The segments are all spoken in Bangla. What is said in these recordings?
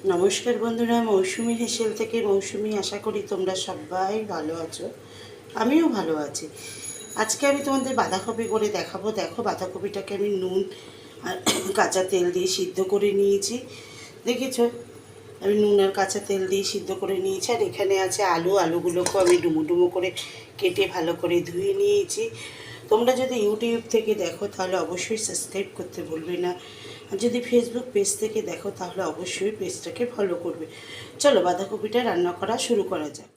নমস্কার বন্ধুরা, মৌসুমি হেসেল থেকে মৌসুমি। আশা করি তোমরা সবাই ভালো আছো, আমিও ভালো আছি। আজকে আমি তোমাদের বাঁধাকপি করে দেখাবো। দেখো, বাঁধাকপিটাকে আমি নুন আর কাঁচা তেল দিয়ে সিদ্ধ করে নিয়েছি। দেখেছো, আমি নুন আর কাঁচা তেল দিয়ে সিদ্ধ করে নিয়েছি। আর এখানে আছে আলুগুলোকেও আমি ডুমো ডুমো করে কেটে ভালো করে ধুয়ে নিয়েছি। তোমরা যদি ইউটিউব থেকে দেখো তাহলে অবশ্যই সাবস্ক্রাইব করতে ভুলবে না, আর যদি ফেসবুক পেজ থেকে দেখো তাহলে অবশ্যই পেজটাকে ফলো করবে। চলো বাঁধাকপিটা রান্না করা শুরু করা যাক।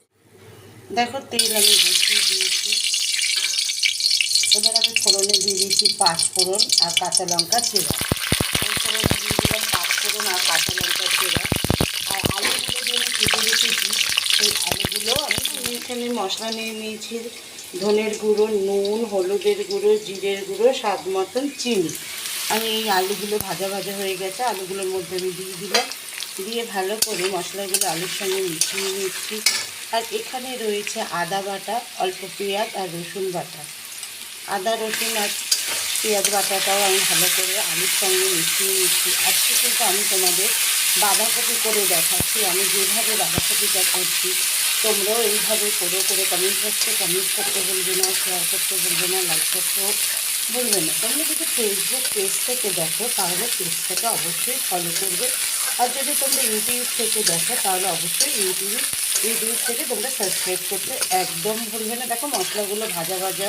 দেখো, তেল আমি বসিয়ে দিয়েছি। এবার আমি ফোড়নে দিয়ে দিয়েছি পাঁচফোড়ন আর কাঁচা লঙ্কা চেরা। এই ফোড়নে দিয়ে দিলাম পাঁচফোড়ন আর কাঁচা লঙ্কা চেরা। আর আলুগুলো দিয়ে আমি কেটে রেখেছি, সেই আলুগুলো আমি এখানে মশলা নিয়ে নিয়েছি। ধনের গুঁড়ো, নুন, হলুদের গুঁড়ো, জিরের গুঁড়ো, স্বাদ মতন চিনি। আমি এই আলুগুলো ভাজা ভাজা হয়ে গেছে, আলুগুলোর মধ্যে আমি দিয়ে দিলাম। দিয়ে ভালো করে মশলাগুলো আলুর সঙ্গে মিশিয়ে নিচ্ছি। আর এখানে রয়েছে আদা বাটা, অল্প পেঁয়াজ আর রসুন বাটা। আদা রসুন আর পেঁয়াজ বাটাটাও আমি ভালো করে আলুর সঙ্গে মিশিয়ে নিচ্ছি। আজকে কিন্তু আমি তোমাদের বাঁধাকপি করে দেখাচ্ছি। আমি যেভাবে বাঁধাকপিটা করছি তোমরাও এইভাবে করে কমেন্ট বক্সে কমেন্ট করতে বলবে না, শেয়ার করতে বলবে না, লাইক করতেও বলবে না। তোমরা যদি ফেসবুক পেজ থেকে দেখো তাহলে পেজটাকে অবশ্যই ফলো করবে। আর যদি তোমরা ইউটিউব থেকে দেখো তাহলে অবশ্যই ইউটিউব থেকে তোমরা সাবস্ক্রাইব করতে একদম ভুলবে না। দেখো, মশলাগুলো ভাজা ভাজা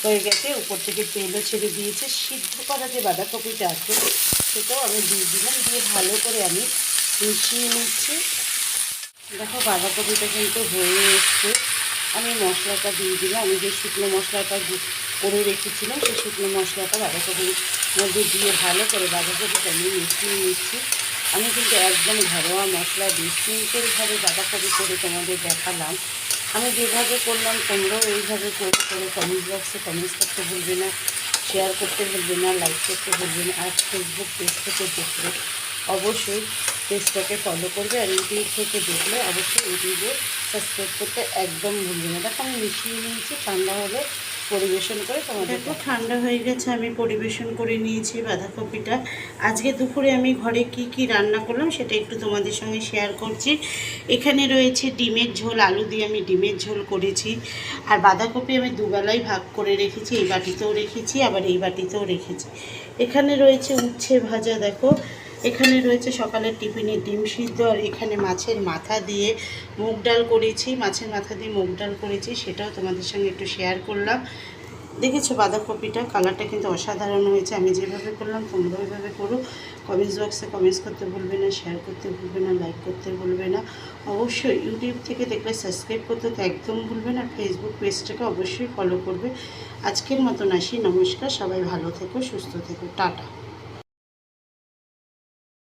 হয়ে গেছে, উপর থেকে তেলও ছেড়ে দিয়েছে। সিদ্ধ করা যে বাঁধাকপিটা আছে সেটাও আমি দিয়ে দিলাম, দিয়ে ভালো করে আমি মিশিয়ে নিচ্ছি। দেখো, বাঁধাকপিটা কিন্তু হয়ে এসছে। আমি মশলাটা দিয়ে দিলাম। আমি যে শুকনো মশলাটা করে রেখেছিলাম সেই শুকনো মশলাটা বাঁধাকপির মধ্যে দিয়ে ভালো করে বাঁধাকপিটা আমি মিশিয়ে নিচ্ছি। আমি কিন্তু একদম ঘরোয়া মশলা দিয়ে সিম্পলভাবে বাঁধাকপি করে তোমাদের দেখালাম। আমি যেভাবে করলাম তোমরাও এইভাবে করে কমেন্ট বক্সে কমেন্টস করতে ভুলবে না, শেয়ার করতে ভুলবে না, লাইক করতে ভুলবে না। আর ফেসবুক পেজ থেকে দেখলে অবশ্যই পেজটাকে ফলো করবে, আর ইউটিউব থেকে দেখলে অবশ্যই ইউটিউবে সাবস্ক্রাইব করতে একদম ভুলবে না। দেখো, আমি মিশিয়ে নিয়েছি। ঠান্ডা হলে পরিবেশন করে তোমাদের। দেখো, ঠান্ডা হয়ে গেছে, আমি পরিবেশন করে নিয়েছি বাঁধাকপিটা। আজকে দুপুরে আমি ঘরে কি রান্না করলাম সেটা একটু তোমাদের সঙ্গে শেয়ার করছি। এখানে রয়েছে ডিমের ঝোল, আলু দিয়ে আমি ডিমের ঝোল করেছি। আর বাঁধাকপি আমি দুবেলায় ভাগ করে রেখেছি, এই বাটিতেও রেখেছি আবার এই বাটিতেও রেখেছি। এখানে রয়েছে উচ্ছে ভাজা। দেখো, এখানে রয়েছে সকালের টিফিনে ডিম সিদ্ধ। আর এখানে মাছের মাথা দিয়ে মুগ ডাল করেছি, মাছের মাথা দিয়ে মুগ ডাল করেছি, সেটাও তোমাদের সঙ্গে একটু শেয়ার করলাম। দেখেছো, বাঁধাকপিটা কালারটা কিন্তু অসাধারণ হয়েছে। আমি যেভাবে করলাম তোমরা ওইভাবে করো। কমেন্টস বক্সে কমেন্টস করতে ভুলবে না, শেয়ার করতে ভুলবে না, লাইক করতে ভুলবে না। অবশ্যই ইউটিউব থেকে দেখলে সাবস্ক্রাইব করতে তো একদম ভুলবে না। ফেসবুক পেজটাকে অবশ্যই ফলো করবে। আজকের মতন আসি, নমস্কার। সবাই ভালো থেকো, সুস্থ থেকো, টাটা।